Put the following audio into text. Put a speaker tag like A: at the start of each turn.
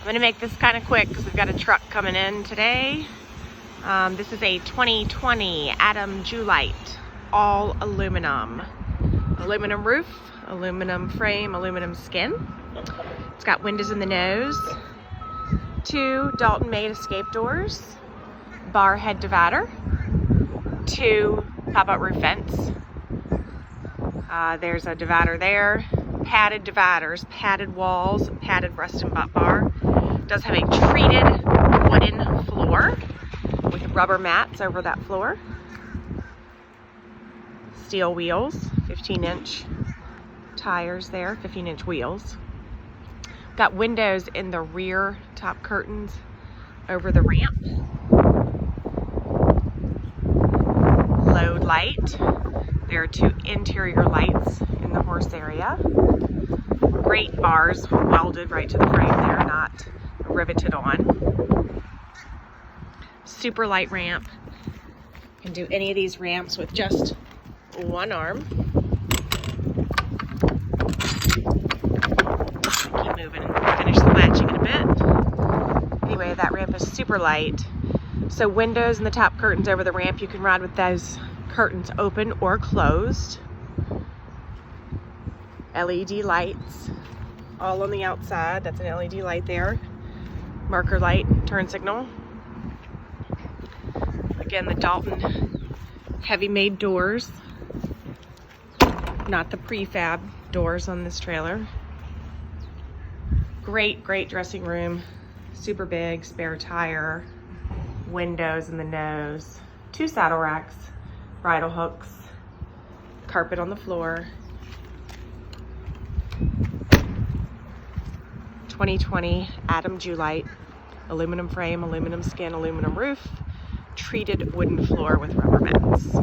A: I'm gonna make this kind of quick because we've got a truck coming in today. This is a 2020 Adam Julite, all aluminum. Aluminum roof, aluminum frame, aluminum skin. It's got windows in the nose, 2 Dalton made escape doors, bar head divider, 2 pop-out roof vents. There's a divider there, padded dividers, padded walls, padded rust and butt bar. Does have a treated wooden floor with rubber mats over that floor. Steel wheels, 15-inch tires there, 15-inch wheels. Got windows in the rear top curtains over the ramp. Load light. There are 2 interior lights in the horse area. Great bars welded right to the frame there, not riveted on. Super light ramp. Can do any of these ramps with just one arm. Keep moving and finish the latching in a bit. Anyway, that ramp is super light. So windows and the top curtains over the ramp, you can ride with those curtains open or closed. LED lights all on the outside. That's an LED light there. Marker light, turn signal. Again, the Dalton heavy made doors, not the prefab doors on this trailer. Great dressing room, super big, spare tire, windows in the nose, 2 saddle racks, bridle hooks, carpet on the floor. 2020 Adam Julite, aluminum frame, aluminum skin, aluminum roof, treated wooden floor with rubber mats.